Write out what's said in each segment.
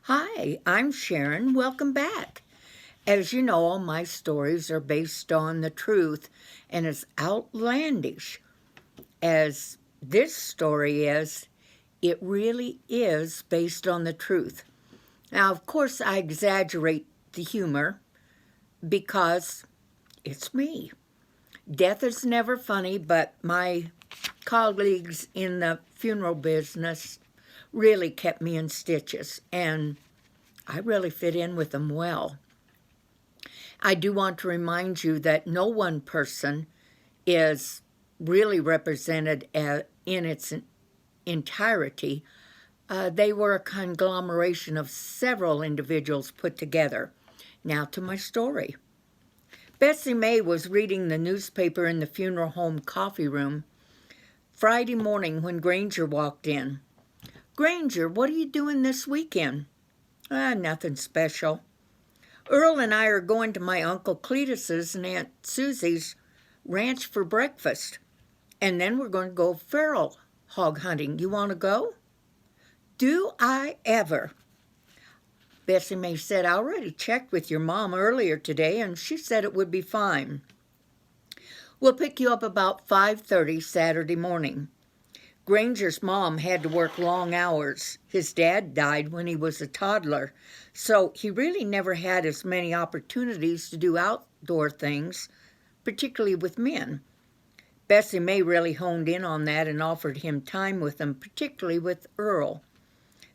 Hi, I'm Sharon. Welcome back. As you know, all my stories are based on the truth, and as outlandish as this story is, it really is based on the truth. Now, of course, I exaggerate the humor because it's me. Death is never funny, but my colleagues in the funeral business really kept me in stitches, and I really fit in with them well. I do want to remind you that no one person is really represented in its entirety. They were a conglomeration of several individuals put together. Now to my story. Bessie May was reading the newspaper in the funeral home coffee room Friday morning when Granger walked in. "Granger, what are you doing this weekend?" Nothing special. "Earl and I are going to my Uncle Cletus's and Aunt Susie's ranch for breakfast, and then we're going to go feral hog hunting. You want to go?" "Do I ever!" Bessie May said, "I already checked with your mom earlier today, and she said it would be fine. We'll pick you up about 5:30 Saturday morning." Granger's mom had to work long hours. His dad died when he was a toddler, so he really never had as many opportunities to do outdoor things, particularly with men. Bessie May really honed in on that and offered him time with them, particularly with Earl.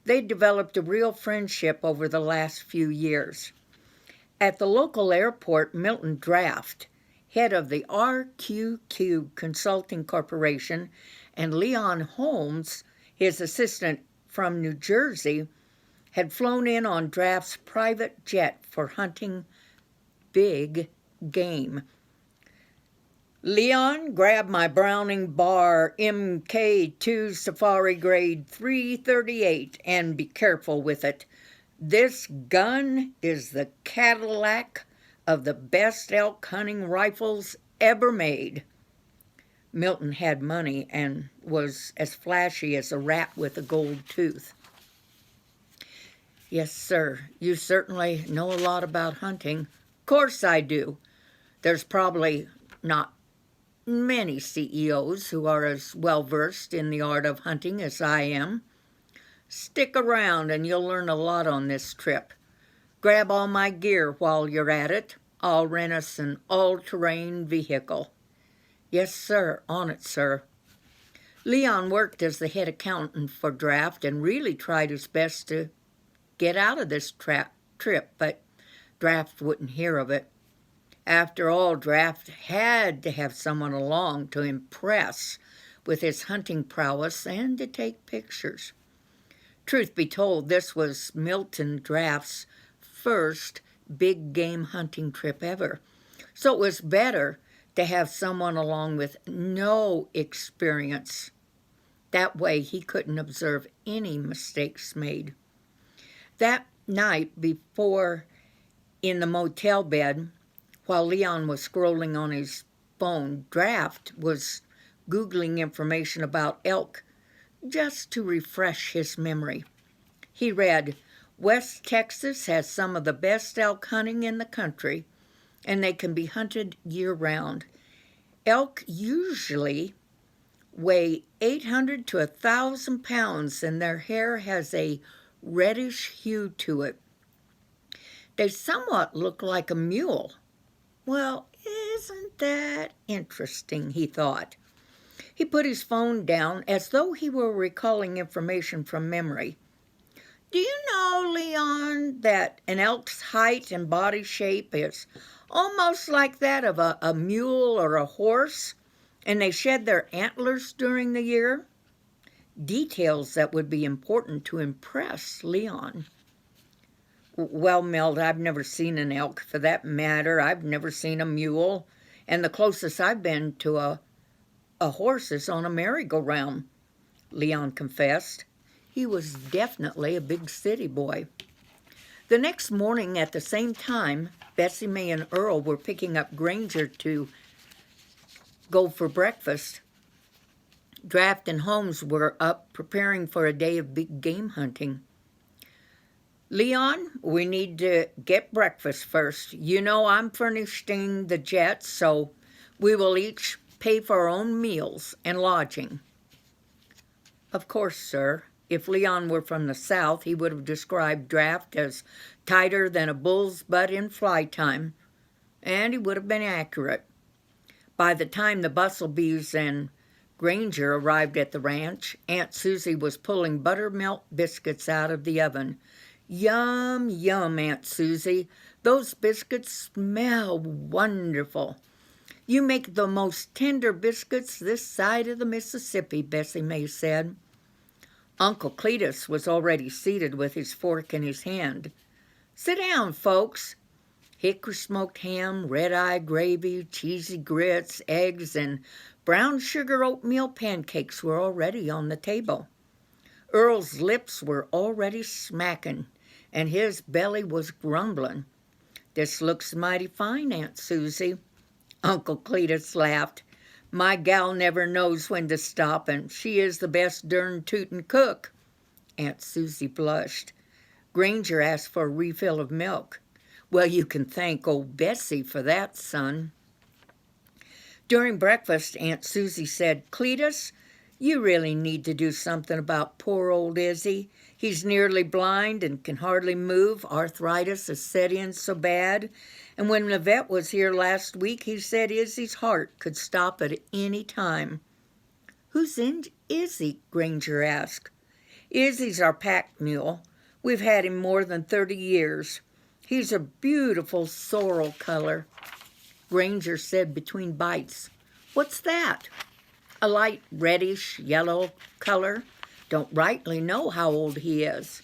They developed a real friendship over the last few years. At the local airport, Milton Draft, head of the RQQ Consulting Corporation, and Leon Holmes, his assistant from New Jersey, had flown in on Draft's private jet for hunting big game. "Leon, grab my Browning Bar MK2 Safari Grade 338 and be careful with it. This gun is the Cadillac of the best elk hunting rifles ever made." Milton had money and was as flashy as a rat with a gold tooth. "Yes, sir, you certainly know a lot about hunting." "Course I do. There's probably not many CEOs who are as well versed in the art of hunting as I am. Stick around and you'll learn a lot on this trip. Grab all my gear while you're at it. I'll rent us an all-terrain vehicle." "Yes, sir. On it, sir." Leon worked as the head accountant for Draft and really tried his best to get out of this trip, but Draft wouldn't hear of it. After all, Draft had to have someone along to impress with his hunting prowess and to take pictures. Truth be told, this was Milton Draft's first big game hunting trip ever, so it was better to have someone along with no experience. That way he couldn't observe any mistakes made. That night, before in the motel bed, while Leon was scrolling on his phone, Draft was Googling information about elk just to refresh his memory. He read, "West Texas has some of the best elk hunting in the country, and they can be hunted year-round. Elk usually weigh 800 to 1,000 pounds, and their hair has a reddish hue to it. They somewhat look like a mule." Well, isn't that interesting, he thought. He put his phone down as though he were recalling information from memory. "Do you know, Leon, that an elk's height and body shape is almost like that of a mule or a horse, and they shed their antlers during the year?" Details that would be important to impress Leon. "Well, Milt, I've never seen an elk. For that matter, I've never seen a mule, and the closest I've been to a horse is on a merry-go-round," Leon confessed. He was definitely a big city boy. The next morning at the same time, Bessie May and Earl were picking up Granger to go for breakfast. Draft and Holmes were up preparing for a day of big game hunting. Leon, we need to get breakfast first. You know I'm furnishing the jet, so we will each pay for our own meals and lodging. Of course, sir. If Leon were from the South, he would have described draft as tighter than a bull's butt in fly time, and he would have been accurate. By the time the Busslebees and Granger arrived at the ranch, Aunt Susie was pulling buttermilk biscuits out of the oven. Yum, yum, Aunt Susie. Those biscuits smell wonderful. You make the most tender biscuits this side of the Mississippi, Bessie May said. Uncle Cletus was already seated with his fork in his hand. Sit down, folks. Hickory smoked ham, red-eye gravy, cheesy grits, eggs, and brown sugar oatmeal pancakes were already on the table. Earl's lips were already smacking, and his belly was grumbling. This looks mighty fine, Aunt Susie. Uncle Cletus laughed. My gal never knows when to stop, and she is the best darn tootin' cook. Aunt Susie blushed. Granger asked for a refill of milk. Well, you can thank old Bessie for that, son. During breakfast, Aunt Susie said, Cletus, you really need to do something about poor old Izzy. He's nearly blind and can hardly move. Arthritis has set in so bad. And when the vet was here last week, he said Izzy's heart could stop at any time. Who's in Izzy? Granger asked. Izzy's our pack mule. We've had him more than 30 years. He's a beautiful sorrel color. Granger said between bites, What's that? A light reddish yellow color. Don't rightly know how old he is.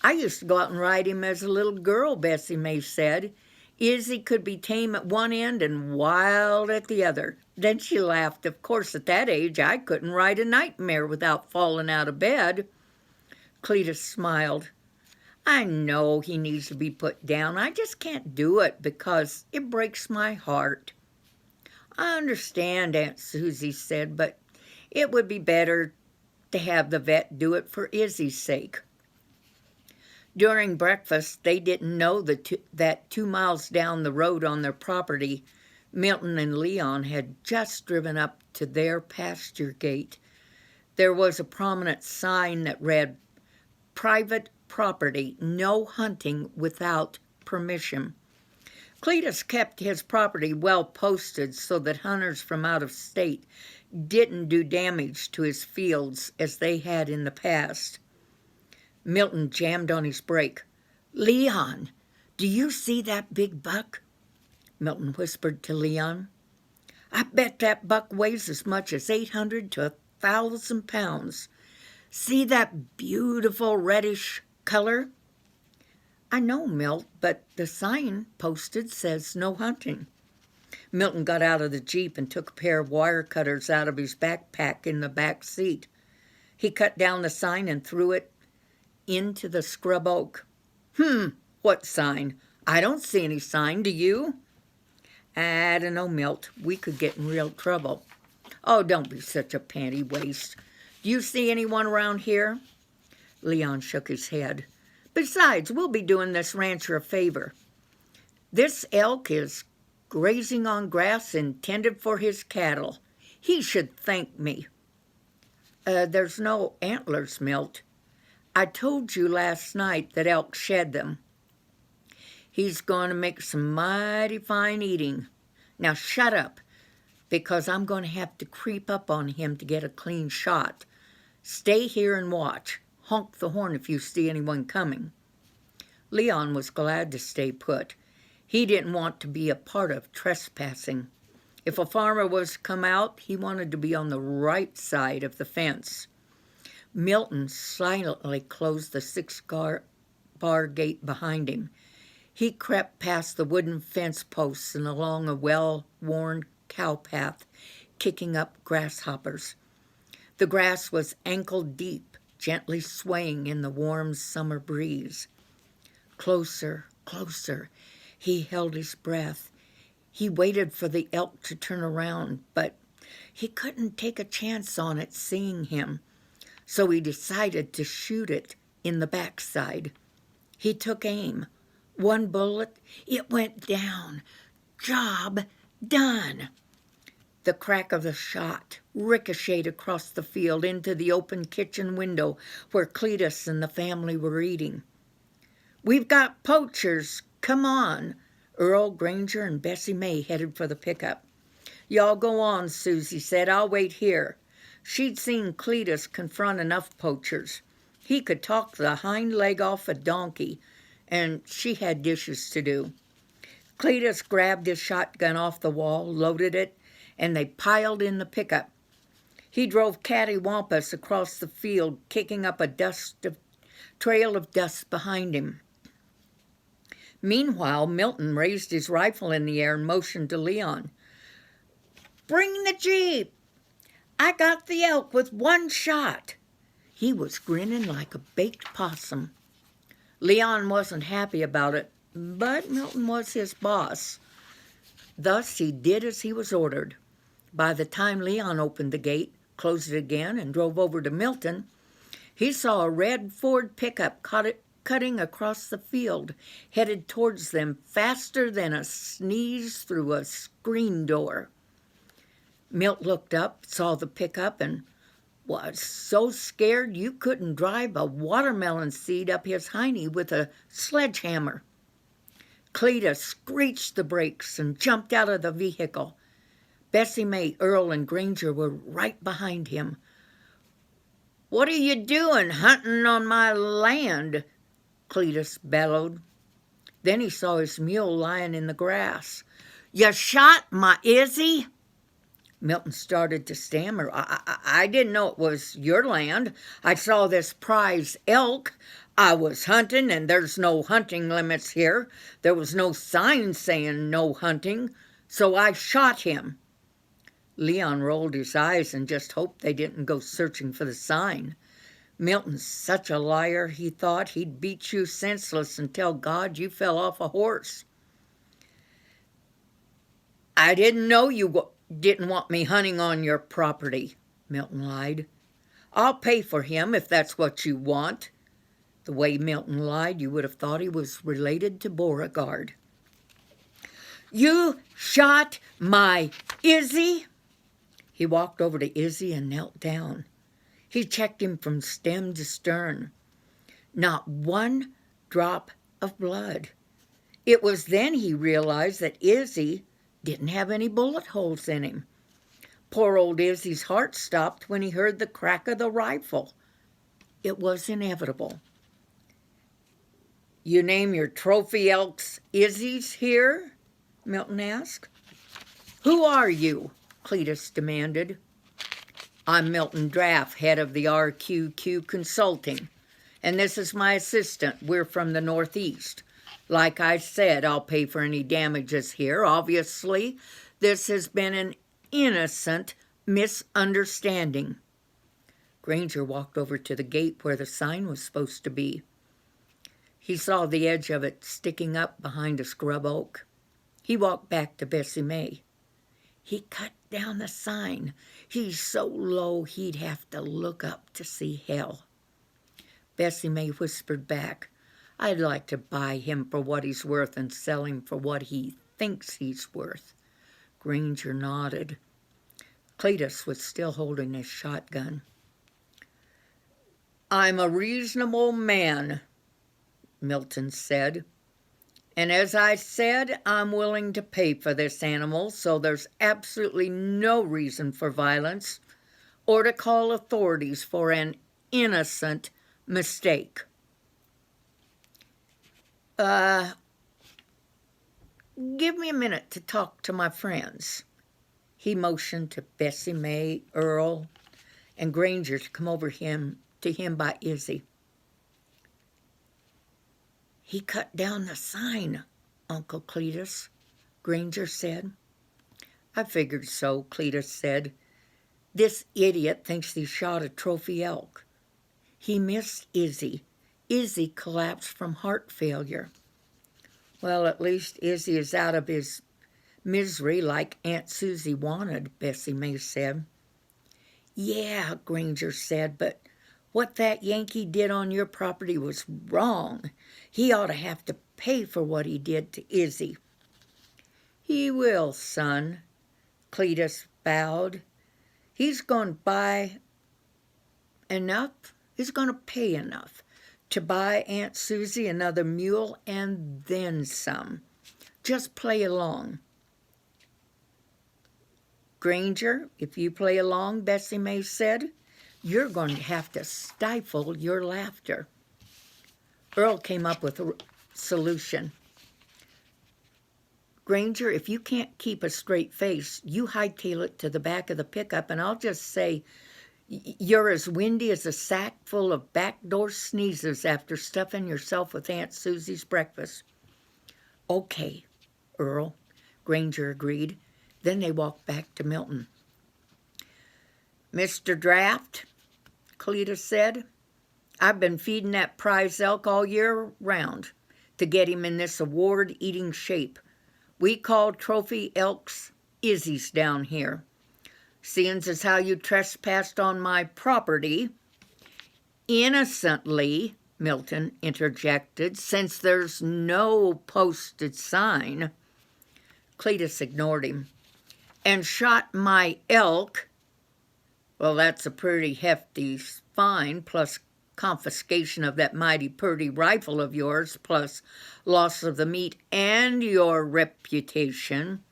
I used to go out and ride him as a little girl, Bessie May said. Izzy could be tame at one end and wild at the other. Then she laughed. Of course, at that age, I couldn't ride a nightmare without falling out of bed. Cletus smiled. I know he needs to be put down. I just can't do it because it breaks my heart. I understand, Aunt Susie said, but it would be better to have the vet do it for Izzy's sake. During breakfast, they didn't know that 2 miles down the road on their property, Milton and Leon had just driven up to their pasture gate. There was a prominent sign that read, Private property, no hunting without permission. Cletus kept his property well posted so that hunters from out of state didn't do damage to his fields as they had in the past. Milton jammed on his brake. Leon, do you see that big buck? Milton whispered to Leon. I bet that buck weighs as much as 800 to 1,000 pounds. See that beautiful reddish color? I know, Milt, but the sign posted says no hunting. Milton got out of the Jeep and took a pair of wire cutters out of his backpack in the back seat. He cut down the sign and threw it into the scrub oak. What sign? I don't see any sign, do you? I don't know, Milt. We could get in real trouble. Oh, don't be such a panty waist. Do you see anyone around here? Leon shook his head. Besides, we'll be doing this rancher a favor. This elk is grazing on grass intended for his cattle. He should thank me. There's no antlers, Milt. I told you last night that elk shed them. He's going to make some mighty fine eating. Now shut up, because I'm going to have to creep up on him to get a clean shot. Stay here and watch. Honk the horn if you see anyone coming. Leon was glad to stay put. He didn't want to be a part of trespassing. If a farmer was to come out, he wanted to be on the right side of the fence. Milton silently closed the 6-bar gate behind him. He crept past the wooden fence posts and along a well-worn cow path, kicking up grasshoppers. The grass was ankle-deep, gently swaying in the warm summer breeze. Closer, closer. He held his breath. He waited for the elk to turn around, but he couldn't take a chance on it seeing him, so he decided to shoot it in the backside. He took aim. One bullet, it went down. Job done. The crack of the shot ricocheted across the field into the open kitchen window where Cletus and the family were eating. "We've got poachers. Come on." Earl, Granger, and Bessie May headed for the pickup. "Y'all go on," Susie said. "I'll wait here." She'd seen Cletus confront enough poachers. He could talk the hind leg off a donkey, and she had dishes to do. Cletus grabbed his shotgun off the wall, loaded it, and they piled in the pickup. He drove cattywampus across the field, kicking up a trail of dust behind him. Meanwhile, Milton raised his rifle in the air and motioned to Leon. "Bring the jeep. I got the elk with one shot." He was grinning like a baked possum. Leon wasn't happy about it, but Milton was his boss. Thus he did as he was ordered. By the time Leon opened the gate, closed it again, and drove over to Milton, he saw a red Ford pickup cutting across the field, headed towards them faster than a sneeze through a screen door. Milt looked up, saw the pickup, and was so scared you couldn't drive a watermelon seed up his hiney with a sledgehammer. Cleta screeched the brakes and jumped out of the vehicle. Bessie May, Earl, and Granger were right behind him. "What are you doing, hunting on my land?" Cletus bellowed. Then he saw his mule lying in the grass. "You shot my Izzy?" Milton started to stammer. I didn't know it was your land. I saw this prize elk. I was hunting, and there's no hunting limits here. There was no sign saying no hunting, so I shot him." Leon rolled his eyes and just hoped they didn't go searching for the sign. Milton's such a liar, he thought. He'd beat you senseless and tell God you fell off a horse. "I didn't know you didn't want me hunting on your property," Milton lied. "I'll pay for him if that's what you want." The way Milton lied, you would have thought he was related to Beauregard. "You shot my Izzy?" He walked over to Izzy and knelt down. He checked him from stem to stern. Not one drop of blood. It was then he realized that Izzy didn't have any bullet holes in him. Poor old Izzy's heart stopped when he heard the crack of the rifle. It was inevitable. "You name your trophy elks Izzy's here?" Milton asked. "Who are you?" Cletus demanded. "I'm Milton Draff, head of the RQQ Consulting, and this is my assistant. We're from the Northeast. Like I said, I'll pay for any damages here. Obviously, this has been an innocent misunderstanding." Granger walked over to the gate where the sign was supposed to be. He saw the edge of it sticking up behind a scrub oak. He walked back to Bessie May. He cut down the sign. He's so low he'd have to look up to see hell. Bessie May whispered back, "I'd like to buy him for what he's worth and sell him for what he thinks he's worth." Granger nodded. Cletus was still holding his shotgun. "I'm a reasonable man," Milton said. "And as I said, I'm willing to pay for this animal, so there's absolutely no reason for violence or to call authorities for an innocent mistake." Give me a minute to talk to my friends." He motioned to Bessie May, Earl, and Granger to come over to him by Izzy. "He cut down the sign, Uncle Cletus," Granger said. "I figured so," Cletus said. "This idiot thinks he shot a trophy elk. He missed Izzy. Izzy collapsed from heart failure." "Well, at least Izzy is out of his misery like Aunt Susie wanted," Bessie May said. "Yeah," Granger said, "but What that Yankee did on your property was wrong. He ought to have to pay for what he did to Izzy." "He will, son," Cletus bowed. "He's going to buy enough, he's going to pay enough to buy Aunt Susie another mule and then some. Just play along." "Granger, if you play along," Bessie May said, "you're going to have to stifle your laughter." Earl came up with a solution. "Granger, if you can't keep a straight face, you hightail it to the back of the pickup, and I'll just say you're as windy as a sack full of backdoor sneezes after stuffing yourself with Aunt Susie's breakfast." "Okay, Earl," Granger agreed. Then they walked back to Milton. "Mr. Draft," Cletus said, "I've been feeding that prize elk all year round to get him in this award-eating shape. We call trophy elks Izzy's down here. Seeing as how you trespassed on my property innocently," Milton interjected, "since there's no posted sign." Cletus ignored him. "And shot my elk. Well, that's a pretty hefty fine, plus confiscation of that mighty purty rifle of yours, plus loss of the meat and your reputation."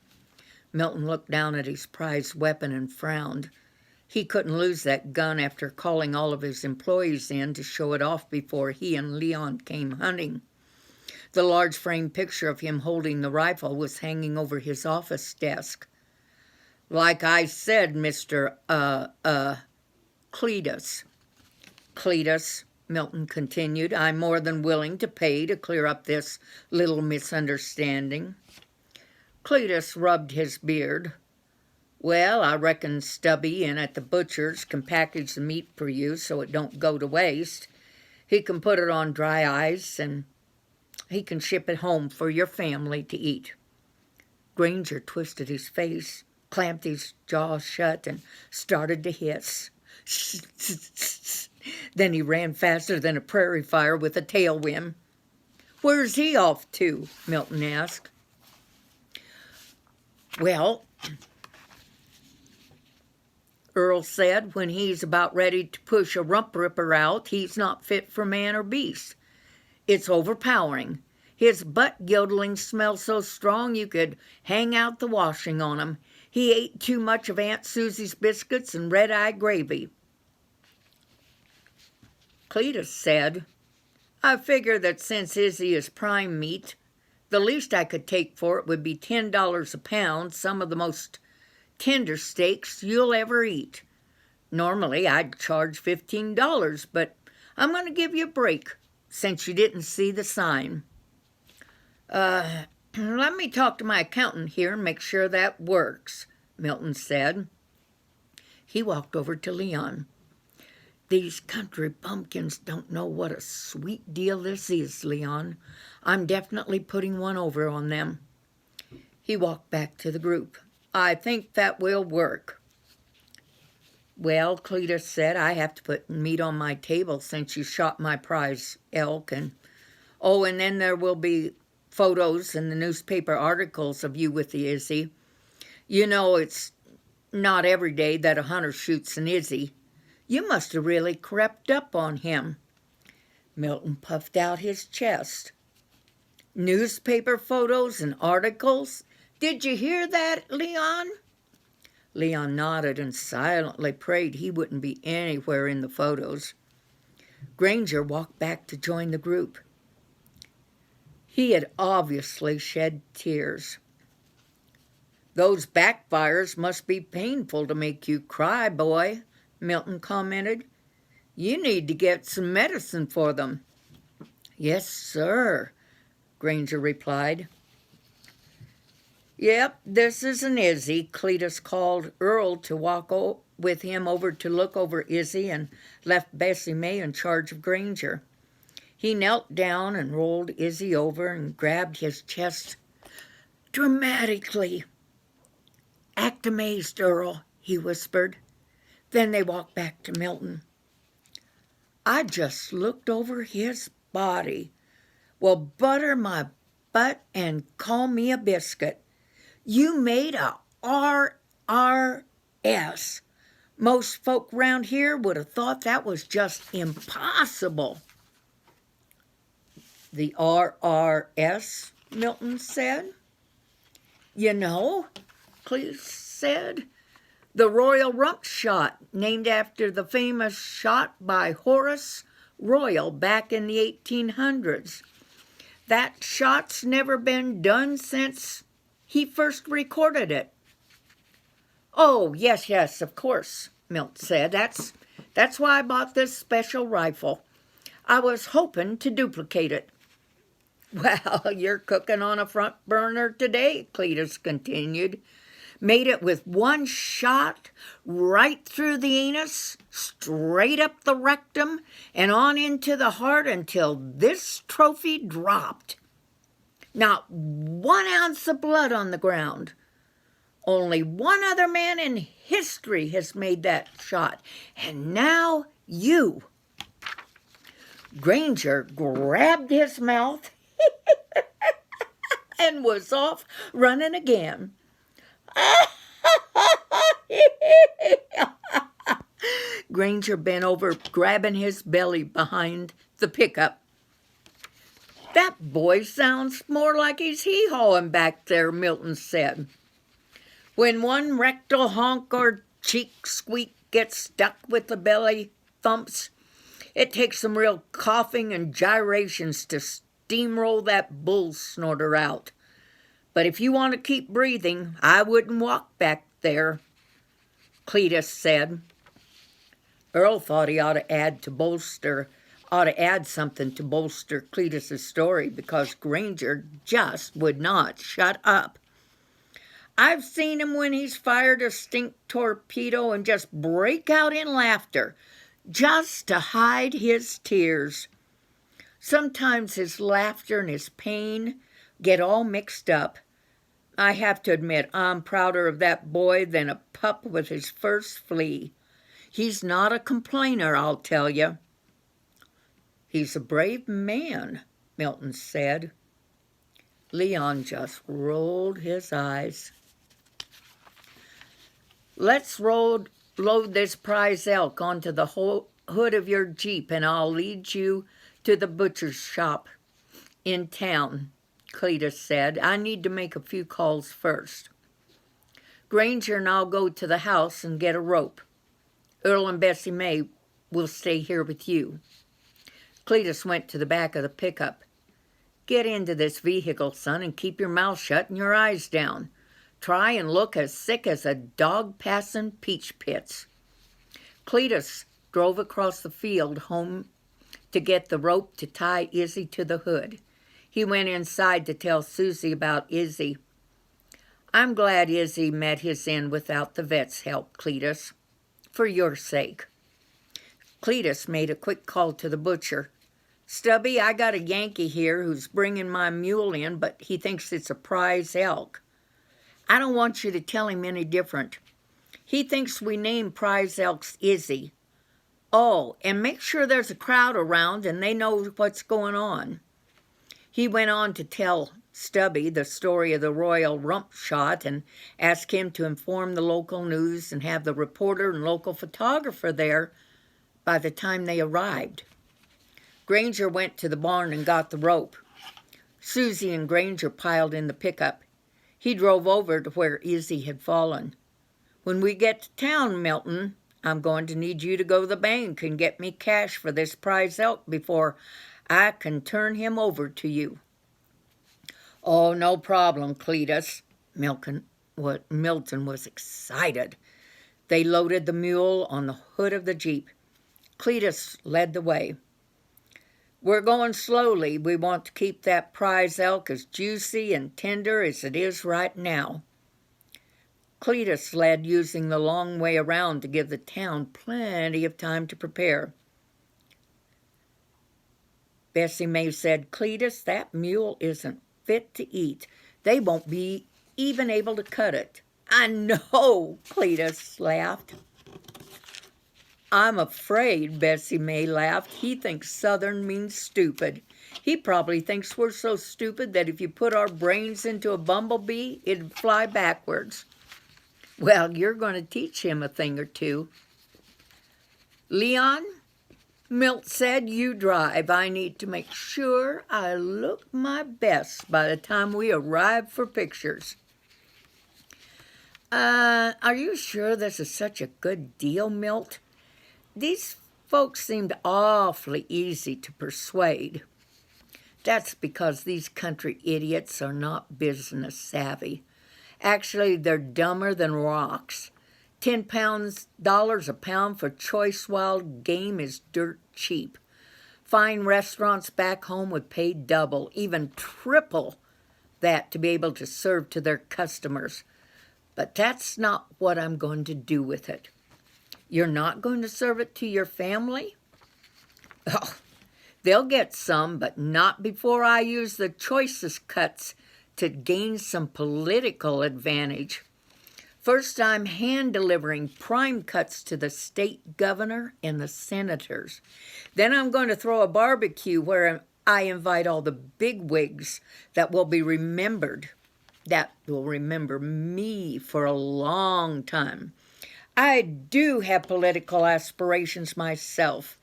Milton looked down at his prized weapon and frowned. He couldn't lose that gun after calling all of his employees in to show it off before he and Leon came hunting. The large frame picture of him holding the rifle was hanging over his office desk. "Like I said, Mr. Cletus." "Cletus," Milton continued, "I'm more than willing to pay to clear up this little misunderstanding." Cletus rubbed his beard. "Well, I reckon Stubby in at the butcher's can package the meat for you so it don't go to waste. He can put it on dry ice and he can ship it home for your family to eat." Granger twisted his face, clamped his jaw shut, and started to hiss. Then he ran faster than a prairie fire with a tailwind. "Where's he off to?" Milton asked. "Well," Earl said, "when he's about ready to push a rump ripper out, he's not fit for man or beast. It's overpowering. His butt gildlings smell so strong you could hang out the washing on 'em. He ate too much of Aunt Susie's biscuits and red-eye gravy." Cletus said, "I figure that since Izzy is prime meat, the least I could take for it would be $10 a pound, some of the most tender steaks you'll ever eat. Normally I'd charge $15, but I'm going to give you a break since you didn't see the sign." Let me talk to my accountant here and make sure that works," Milton said. He walked over to Leon. "These country bumpkins don't know what a sweet deal this is, Leon. I'm definitely putting one over on them." He walked back to the group. "I think that will work." "Well," Cletus said, "I have to put meat on my table since you shot my prize elk, and then there will be photos and the newspaper articles of you with the Izzy. You know, it's not every day that a hunter shoots an Izzy. You must have really crept up on him." Milton puffed out his chest. "Newspaper photos and articles? Did you hear that, Leon?" Leon nodded and silently prayed he wouldn't be anywhere in the photos. Granger walked back to join the group. He had obviously shed tears. "Those backfires must be painful to make you cry, boy," Milton commented. "You need to get some medicine for them." "Yes, sir," Granger replied. "Yep, this is an Izzy." Cletus called Earl to walk with him over to look over Izzy and left Bessie May in charge of Granger. He knelt down and rolled Izzy over and grabbed his chest dramatically. "Act amazed, Earl," he whispered. Then they walked back to Milton. I just looked over his body. Well, butter my butt and call me a biscuit. You made a RRS. Most folk round here would have thought that was just impossible. The RRS, Milton said. You know, Cletus said, the Royal Rump Shot, named after the famous shot by Horace Royal back in the 1800s. That shot's never been done since he first recorded it. Oh, yes, of course, Milt said. That's why I bought this special rifle. I was hoping to duplicate it. Well, you're cooking on a front burner today, Cletus continued. Made it with one shot right through the anus, straight up the rectum, and on into the heart until this trophy dropped. Not 1 ounce of blood on the ground. Only one other man in history has made that shot, and now you. Granger grabbed his mouth and was off running again. Granger bent over, grabbing his belly behind the pickup. That boy sounds more like he's hee-hawing back there, Milton said. When one rectal honk or cheek squeak gets stuck with the belly thumps, it takes some real coughing and gyrations to steamroll that bull snorter out. But if you want to keep breathing, I wouldn't walk back there, Cletus said. Earl thought he ought to add something to bolster Cletus's story because Granger just would not shut up. I've seen him when he's fired a stink torpedo and just break out in laughter, just to hide his tears. Sometimes his laughter and his pain get all mixed up. I have to admit, I'm prouder of that boy than a pup with his first flea. He's not a complainer, I'll tell you. He's a brave man, Milton said. Leon just rolled his eyes. Let's load this prize elk onto the hood of your Jeep and I'll lead you to the butcher's shop in town, Cletus said. I need to make a few calls first. Granger and I'll go to the house and get a rope. Earl and Bessie May will stay here with you. Cletus went to the back of the pickup. Get into this vehicle, son, and keep your mouth shut and your eyes down. Try and look as sick as a dog passing peach pits. Cletus drove across the field home to get the rope to tie Izzy to the hood. He went inside to tell Susie about Izzy. I'm glad Izzy met his end without the vet's help, Cletus, for your sake. Cletus made a quick call to the butcher. Stubby, I got a Yankee here who's bringing my mule in, but he thinks it's a prize elk. I don't want you to tell him any different. He thinks we name prize elks Izzy. Oh, and make sure there's a crowd around and they know what's going on. He went on to tell Stubby the story of the Royal Rump Shot and asked him to inform the local news and have the reporter and local photographer there by the time they arrived. Granger went to the barn and got the rope. Susie and Granger piled in the pickup. He drove over to where Izzy had fallen. When we get to town, Milton, I'm going to need you to go to the bank and get me cash for this prize elk before I can turn him over to you. Oh, no problem, Cletus. Milton was excited. They loaded the mule on the hood of the Jeep. Cletus led the way. We're going slowly. We want to keep that prize elk as juicy and tender as it is right now. Cletus led, using the long way around to give the town plenty of time to prepare. Bessie May said, Cletus, that mule isn't fit to eat. They won't be even able to cut it. I know, Cletus laughed. I'm afraid, Bessie May laughed. He thinks Southern means stupid. He probably thinks we're so stupid that if you put our brains into a bumblebee, it'd fly backwards. Well, you're going to teach him a thing or two. Leon, Milt said, you drive. I need to make sure I look my best by the time we arrive for pictures. Are you sure this is such a good deal, Milt? These folks seemed awfully easy to persuade. That's because these country idiots are not business savvy. Actually, they're dumber than rocks. $10 a pound for choice wild game is dirt cheap. Fine restaurants back home would pay double, even triple that to be able to serve to their customers. But that's not what I'm going to do with it. You're not going to serve it to your family? Oh, they'll get some, but not before I use the choicest cuts to gain some political advantage. First, I'm hand-delivering prime cuts to the state governor and the senators. Then I'm going to throw a barbecue where I invite all the bigwigs that will remember me for a long time. I do have political aspirations myself.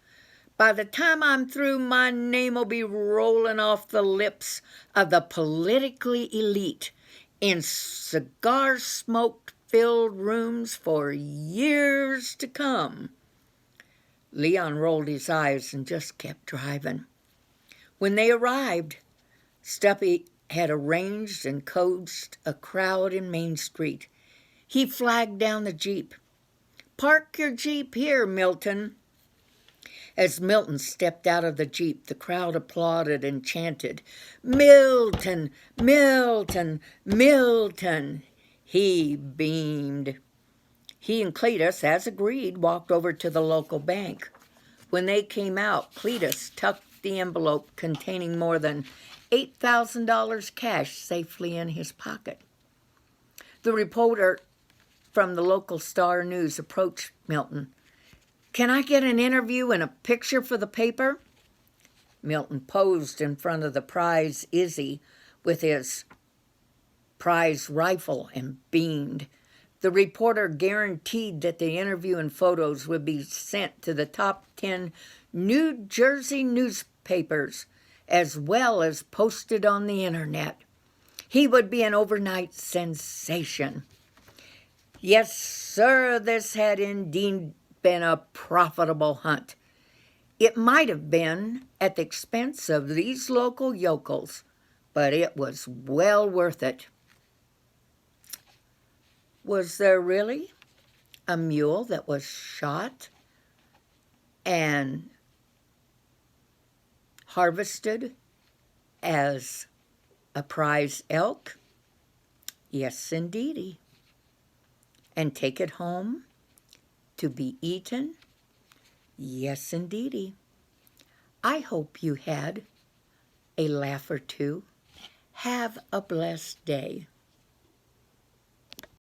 By the time I'm through, my name will be rolling off the lips of the politically elite in cigar smoke-filled rooms for years to come. Leon rolled his eyes and just kept driving. When they arrived, Stuffy had arranged and coaxed a crowd in Main Street. He flagged down the Jeep. "Park your Jeep here, Milton." As Milton stepped out of the Jeep, the crowd applauded and chanted, "Milton, Milton, Milton." He beamed. He and Cletus, as agreed, walked over to the local bank. When they came out, Cletus tucked the envelope containing more than $8,000 cash safely in his pocket. The reporter from the local Star News approached Milton. "Can I get an interview and a picture for the paper?" Milton posed in front of the prize Izzy with his prize rifle and beamed. The reporter guaranteed that the interview and photos would be sent to the top 10 New Jersey newspapers, as well as posted on the internet. He would be an overnight sensation. Yes, sir, this had indeed been a profitable hunt. It might have been at the expense of these local yokels, but it was well worth it. Was there really a mule that was shot and harvested as a prize elk? Yes, indeedy. And take it home to be eaten? Yes, indeedy. I hope you had a laugh or two. Have a blessed day.